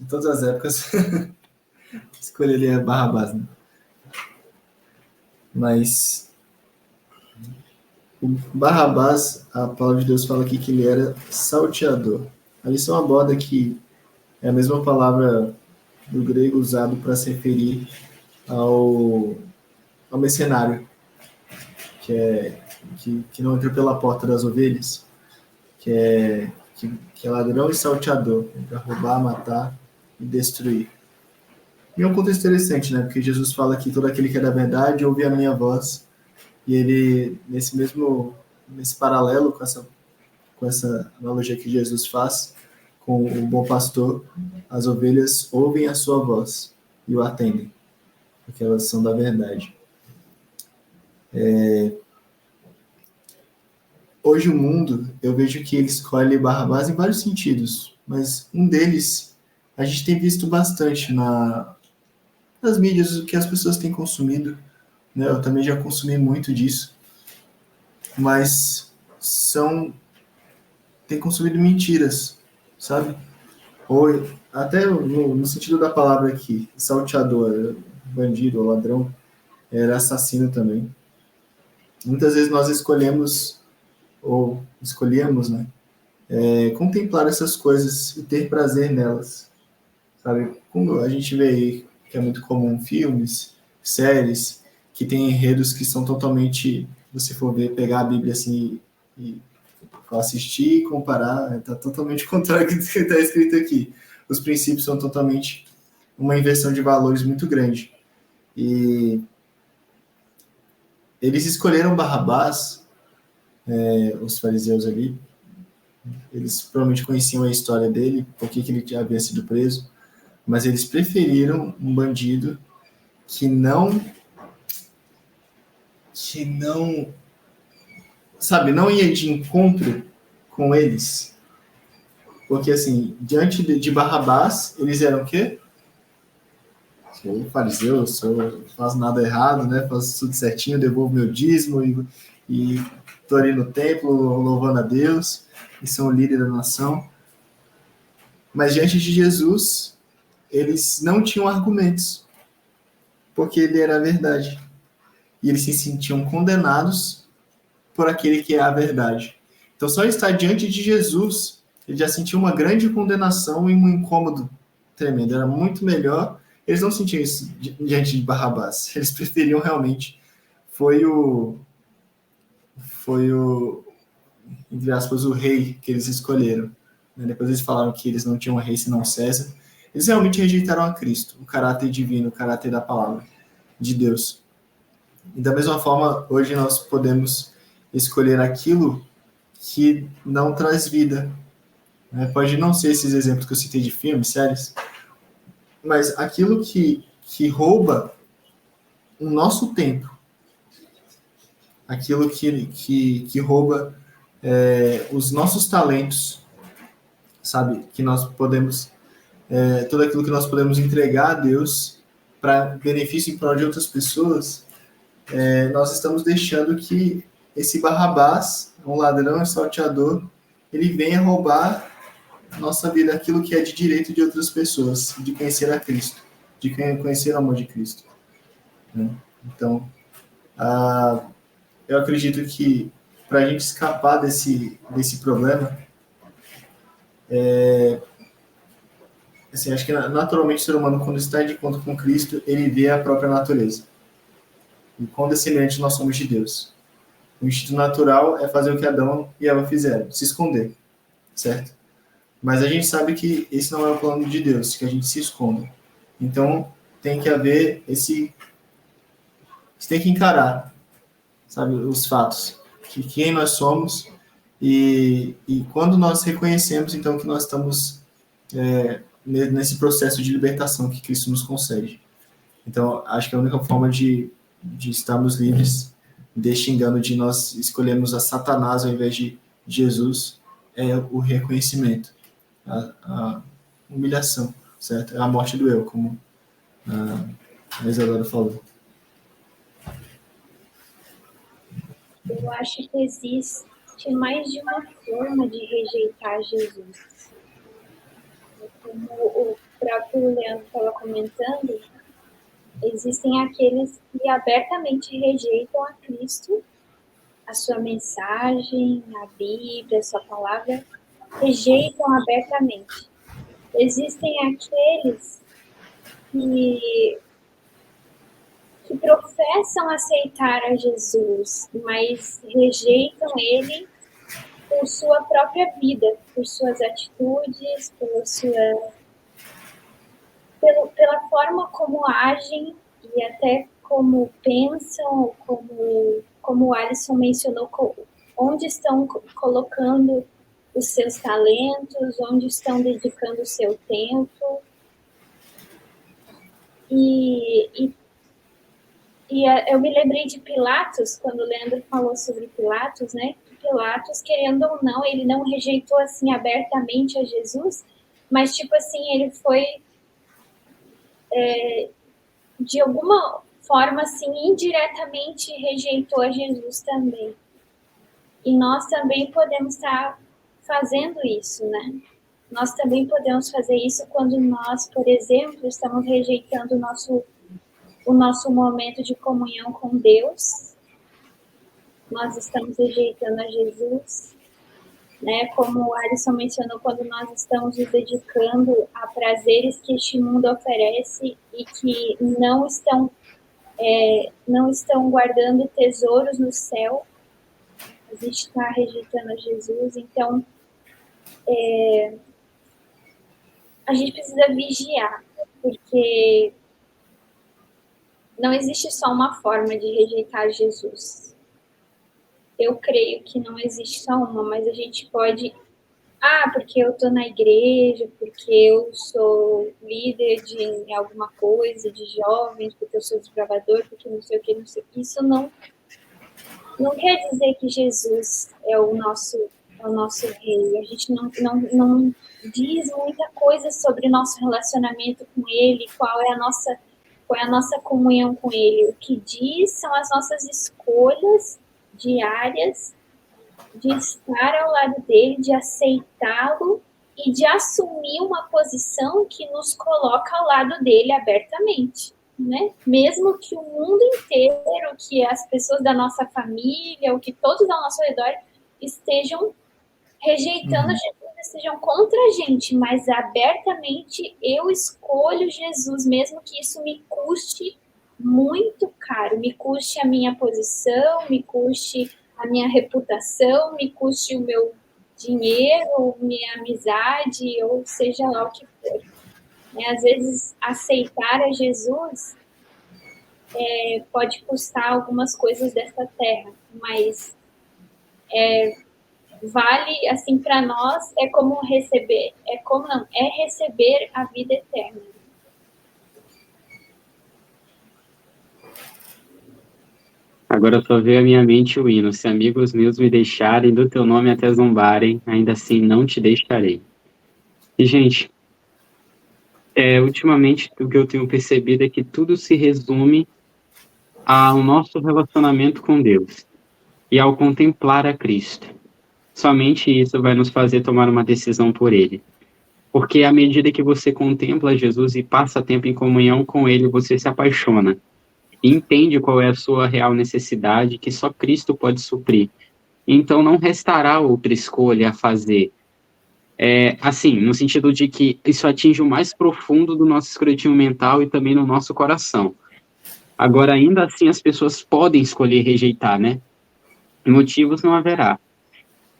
Speaker 2: todas as épocas escolheria Barrabás, né? Mas o Barrabás, a palavra de Deus fala aqui que ele era salteador. A lição aborda que é a mesma palavra do grego usado para se referir ao ao mercenário, que não entrou pela porta das ovelhas, que é ladrão e salteador, para roubar, matar e destruir. E é um contexto interessante, né? Porque Jesus fala que todo aquele que é da verdade ouve a minha voz, e ele, nesse paralelo com essa analogia que Jesus faz com o bom pastor, as ovelhas ouvem a sua voz e o atendem, porque elas são da verdade. Hoje o mundo, eu vejo que ele escolhe Barrabás em vários sentidos, mas um deles a gente tem visto bastante nas mídias, o que as pessoas têm consumido, né? Eu também já consumi muito disso, mas tem consumido mentiras, sabe? Ou até no sentido da palavra aqui, salteador, bandido ou ladrão, era assassino também. Muitas vezes nós escolhemos, né, contemplar essas coisas e ter prazer nelas, sabe? Como a gente vê aí, que é muito comum, filmes, séries, que tem enredos que são totalmente, se você for ver, pegar a Bíblia assim e assistir e comparar, está totalmente contrário do que está escrito aqui. Os princípios são totalmente uma inversão de valores muito grande. E eles escolheram Barrabás, os fariseus ali, eles provavelmente conheciam a história dele, por que ele já havia sido preso, mas eles preferiram um bandido que não, sabe, não ia de encontro com eles. Porque, assim, diante de Barrabás, eles eram o quê? Sou fariseu, faço nada errado, né? Faço tudo certinho, devolvo meu dízimo e tô ali no templo louvando a Deus e sou o líder da nação. Mas diante de Jesus, eles não tinham argumentos, porque ele era a verdade. E eles se sentiam condenados por aquele que é a verdade. Então, só estar diante de Jesus, ele já sentiu uma grande condenação e um incômodo tremendo. Era muito melhor. Eles não sentiam isso diante de Barrabás. Eles preferiam realmente. Foi o, entre aspas, o rei que eles escolheram. Depois eles falaram que eles não tinham rei senão César. Eles realmente rejeitaram a Cristo, o caráter divino, o caráter da palavra de Deus. E da mesma forma, hoje nós podemos escolher aquilo que não traz vida. Pode não ser esses exemplos que eu citei de filmes, séries, mas aquilo que rouba o nosso tempo, aquilo que rouba os nossos talentos, sabe? Que nós podemos, tudo aquilo que nós podemos entregar a Deus para benefício em prol de outras pessoas, nós estamos deixando que esse Barrabás, um ladrão, um salteador, ele venha roubar a nossa vida, aquilo que é de direito de outras pessoas, de conhecer a Cristo, de conhecer o amor de Cristo. Então, eu acredito que para a gente escapar desse problema, assim, acho que naturalmente o ser humano, quando está de encontro com Cristo, ele vê a própria natureza. E quão descendentes nós somos de Deus. O instinto natural é fazer o que Adão e Eva fizeram, se esconder, certo? Mas a gente sabe que esse não é o plano de Deus, que a gente se esconda. Então, tem que haver você tem que encarar, sabe, os fatos, que quem nós somos e quando nós reconhecemos, então, que nós estamos nesse processo de libertação que Cristo nos concede. Então, acho que a única forma de estarmos livres deste engano de nós escolhermos a Satanás ao invés de Jesus é o reconhecimento, a humilhação, certo? É a morte do eu, como a Isadora falou.
Speaker 3: Eu acho que existe mais de uma forma de rejeitar Jesus. Como o próprio Leandro estava comentando, existem aqueles que abertamente rejeitam a Cristo, a sua mensagem, a Bíblia, a sua palavra, rejeitam abertamente. Existem aqueles que que professam aceitar a Jesus, mas rejeitam ele por sua própria vida, por suas atitudes, pela forma como agem e até como pensam, como o Alisson mencionou, onde estão colocando os seus talentos, onde estão dedicando o seu tempo. Eu me lembrei de Pilatos, quando o Leandro falou sobre Pilatos, né? Pilatos, querendo ou não, ele não rejeitou assim abertamente a Jesus, mas tipo assim, ele foi de alguma forma assim indiretamente rejeitou a Jesus também. E nós também podemos estar fazendo isso, né? Nós também podemos fazer isso quando nós, por exemplo, estamos rejeitando o nosso momento de comunhão com Deus. Nós estamos rejeitando a Jesus, né? Como o Alisson mencionou, quando nós estamos nos dedicando a prazeres que este mundo oferece e que não estão guardando tesouros no céu, a gente está rejeitando a Jesus. Então, a gente precisa vigiar, porque não existe só uma forma de rejeitar Jesus. Eu creio que não existe só uma, mas a gente pode... porque eu estou na igreja, porque eu sou líder de alguma coisa, de jovens, porque eu sou desbravador, porque não sei o que, não sei o que. Isso não quer dizer que Jesus é o nosso rei. A gente não diz muita coisa sobre o nosso relacionamento com ele, qual é a nossa comunhão com ele. O que diz são as nossas escolhas diárias de estar ao lado dele, de aceitá-lo e de assumir uma posição que nos coloca ao lado dele abertamente, né? Mesmo que o mundo inteiro, que as pessoas da nossa família, ou que todos ao nosso redor estejam rejeitando a Jesus, estejam contra a gente, mas abertamente eu escolho Jesus, mesmo que isso me custe muito caro, me custe a minha posição, me custe a minha reputação, me custe o meu dinheiro, minha amizade, ou seja lá o que for. Às vezes, aceitar a Jesus pode custar algumas coisas dessa terra, mas vale, assim, para nós, é receber a vida eterna.
Speaker 1: Agora só veio à minha mente o hino: se amigos meus me deixarem, do teu nome até zombarem, ainda assim não te deixarei. E, gente, ultimamente o que eu tenho percebido é que tudo se resume ao nosso relacionamento com Deus e ao contemplar a Cristo. Somente isso vai nos fazer tomar uma decisão por Ele. Porque à medida que você contempla Jesus e passa tempo em comunhão com Ele, você se apaixona. E entende qual é a sua real necessidade, que só Cristo pode suprir. Então não restará outra escolha a fazer. Assim, no sentido de que isso atinge o mais profundo do nosso escrutínio mental e também no nosso coração. Agora, ainda assim, as pessoas podem escolher rejeitar, né? Motivos não haverá.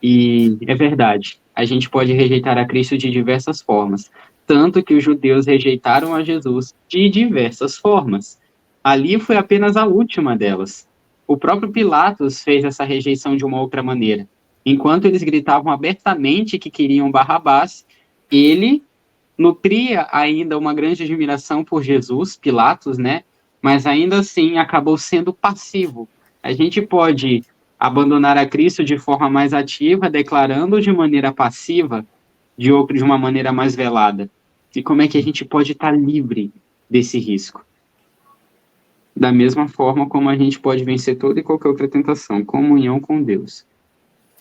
Speaker 1: E é verdade, a gente pode rejeitar a Cristo de diversas formas. Tanto que os judeus rejeitaram a Jesus de diversas formas. Ali foi apenas a última delas. O próprio Pilatos fez essa rejeição de uma outra maneira. Enquanto eles gritavam abertamente que queriam Barrabás, ele nutria ainda uma grande admiração por Jesus, Pilatos, né? Mas ainda assim acabou sendo passivo. A gente pode abandonar a Cristo de forma mais ativa, declarando de maneira passiva, de uma maneira mais velada. E como é que a gente pode estar livre desse risco? Da mesma forma como a gente pode vencer toda e qualquer outra tentação, comunhão com Deus.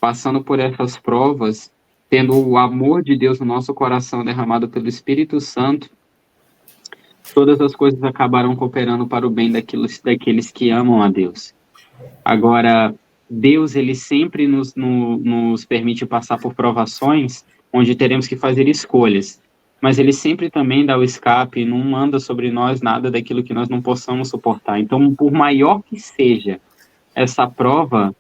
Speaker 1: Passando por essas provas, tendo o amor de Deus no nosso coração derramado pelo Espírito Santo, todas as coisas acabarão cooperando para o bem daqueles que amam a Deus. Agora, Deus, ele sempre nos permite passar por provações onde teremos que fazer escolhas. mas ele sempre também dá o escape, não manda sobre nós nada daquilo que nós não possamos suportar. Então, por maior que seja essa prova,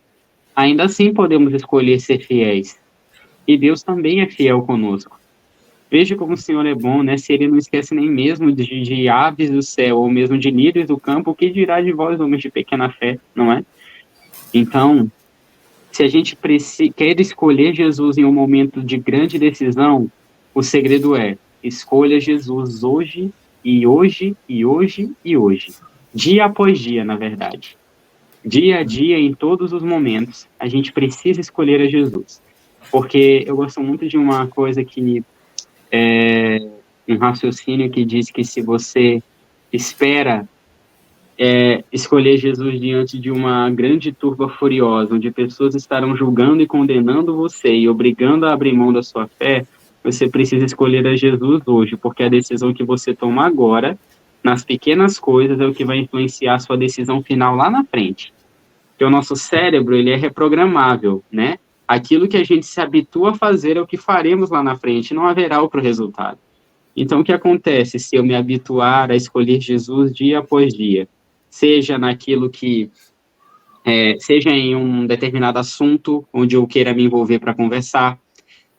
Speaker 1: ainda assim podemos escolher ser fiéis. E Deus também é fiel conosco. Veja como o Senhor é bom, né? Se ele não esquece nem mesmo de aves do céu, ou mesmo de lírios do campo, o que dirá de vós, homens de pequena fé, não é? Então, se a gente quer escolher Jesus em um momento de grande decisão, o segredo é: escolha Jesus hoje, e hoje, e hoje, e hoje. Dia após dia, na verdade. Dia a dia, em todos os momentos, a gente precisa escolher a Jesus. Porque eu gosto muito de uma coisa que um raciocínio que diz que se você espera escolher Jesus diante de uma grande turba furiosa, onde pessoas estarão julgando e condenando você e obrigando a abrir mão da sua fé, você precisa escolher a Jesus hoje, porque a decisão que você toma agora, nas pequenas coisas, é o que vai influenciar a sua decisão final lá na frente. Porque o nosso cérebro, ele é reprogramável, né? Aquilo que a gente se habitua a fazer é o que faremos lá na frente, não haverá outro resultado. Então, o que acontece se eu me habituar a escolher Jesus dia após dia? Seja naquilo que, seja em um determinado assunto onde eu queira me envolver para conversar,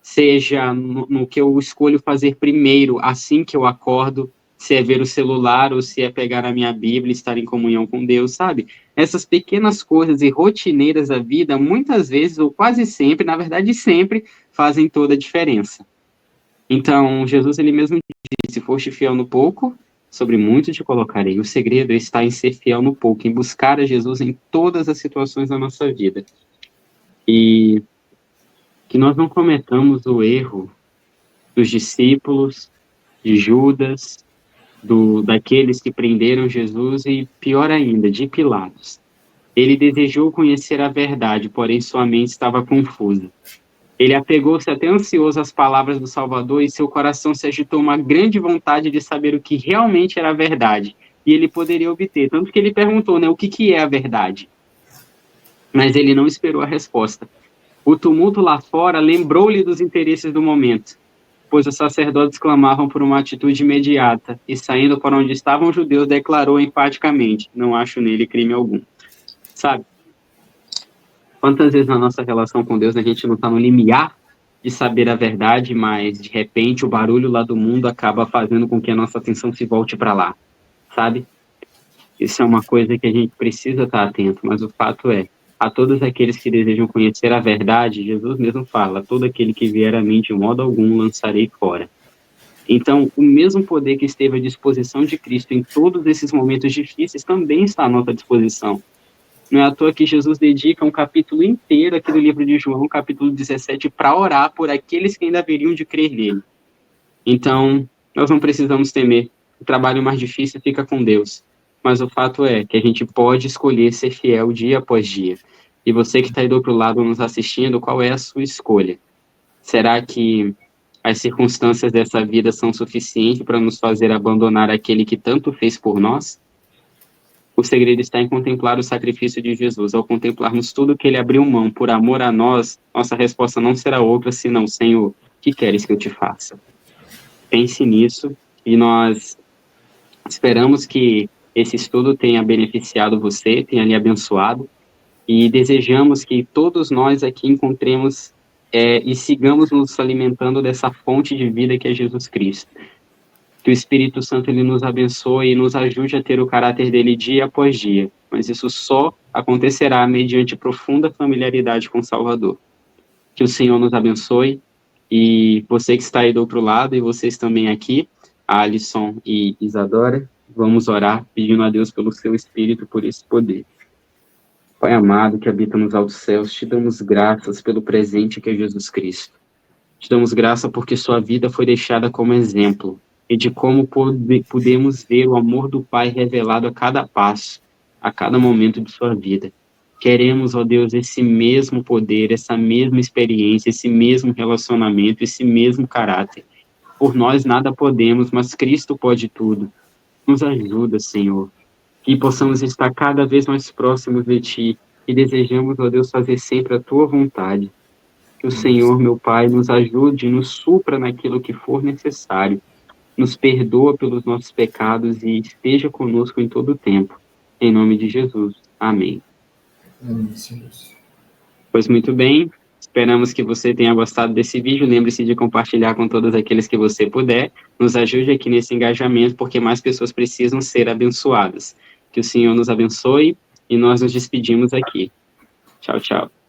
Speaker 1: seja no que eu escolho fazer primeiro, assim que eu acordo, se é ver o celular ou se é pegar a minha Bíblia e estar em comunhão com Deus, sabe? Essas pequenas coisas e rotineiras da vida, muitas vezes, ou quase sempre, na verdade sempre, fazem toda a diferença. Então, Jesus, ele mesmo disse: se foste fiel no pouco, sobre muito te colocarei. O segredo está em ser fiel no pouco, em buscar a Jesus em todas as situações da nossa vida. E que nós não cometamos o erro dos discípulos, de Judas, daqueles que prenderam Jesus e, pior ainda, de Pilatos. Ele desejou conhecer a verdade, porém sua mente estava confusa. Ele apegou-se até ansioso às palavras do Salvador e seu coração se agitou uma grande vontade de saber o que realmente era a verdade. E ele poderia obter. Tanto que ele perguntou, né, o que é a verdade? Mas ele não esperou a resposta. O tumulto lá fora lembrou-lhe dos interesses do momento, pois os sacerdotes clamavam por uma atitude imediata, e saindo para onde estavam os judeus, declarou enfaticamente: não acho nele crime algum. Sabe? Quantas vezes na nossa relação com Deus a gente não está no limiar de saber a verdade, mas de repente o barulho lá do mundo acaba fazendo com que a nossa atenção se volte para lá, sabe? Isso é uma coisa que a gente precisa estar atento, mas o fato é: a todos aqueles que desejam conhecer a verdade, Jesus mesmo fala: todo aquele que vier a mim de modo algum lançarei fora. Então, o mesmo poder que esteve à disposição de Cristo em todos esses momentos difíceis também está à nossa disposição. Não é à toa que Jesus dedica um capítulo inteiro aqui do livro de João, capítulo 17, para orar por aqueles que ainda haveriam de crer nele. Então, nós não precisamos temer. O trabalho mais difícil fica com Deus. Mas o fato é que a gente pode escolher ser fiel dia após dia. E você que está aí do outro lado nos assistindo, qual é a sua escolha? Será que as circunstâncias dessa vida são suficientes para nos fazer abandonar aquele que tanto fez por nós? O segredo está em contemplar o sacrifício de Jesus. Ao contemplarmos tudo que ele abriu mão por amor a nós, nossa resposta não será outra senão: Senhor, o que queres que eu te faça? Pense nisso, e nós esperamos que esse estudo tenha beneficiado você, tenha lhe abençoado, e desejamos que todos nós aqui encontremos e sigamos nos alimentando dessa fonte de vida que é Jesus Cristo. Que o Espírito Santo ele nos abençoe e nos ajude a ter o caráter dele dia após dia, mas isso só acontecerá mediante profunda familiaridade com o Salvador. Que o Senhor nos abençoe, e você que está aí do outro lado, e vocês também aqui, Alisson e Isadora, vamos orar pedindo a Deus pelo seu Espírito, por esse poder. Pai amado que habita nos altos céus, te damos graças pelo presente que é Jesus Cristo. Te damos graça porque sua vida foi deixada como exemplo, e de como podemos ver o amor do Pai revelado a cada passo, a cada momento de sua vida. Queremos, ó Deus, esse mesmo poder, essa mesma experiência, esse mesmo relacionamento, esse mesmo caráter. Por nós nada podemos, mas Cristo pode tudo. Nos ajuda, Senhor, que possamos estar cada vez mais próximos de Ti, e desejamos, ó Deus, fazer sempre a Tua vontade. Que o Senhor, meu Pai, nos ajude, nos supra naquilo que for necessário, nos perdoa pelos nossos pecados e esteja conosco em todo o tempo. Em nome de Jesus. Amém.
Speaker 2: Amém, Senhor.
Speaker 1: Pois muito bem, esperamos que você tenha gostado desse vídeo. Lembre-se de compartilhar com todos aqueles que você puder. Nos ajude aqui nesse engajamento, porque mais pessoas precisam ser abençoadas. Que o Senhor nos abençoe e nós nos despedimos aqui. Tchau, tchau.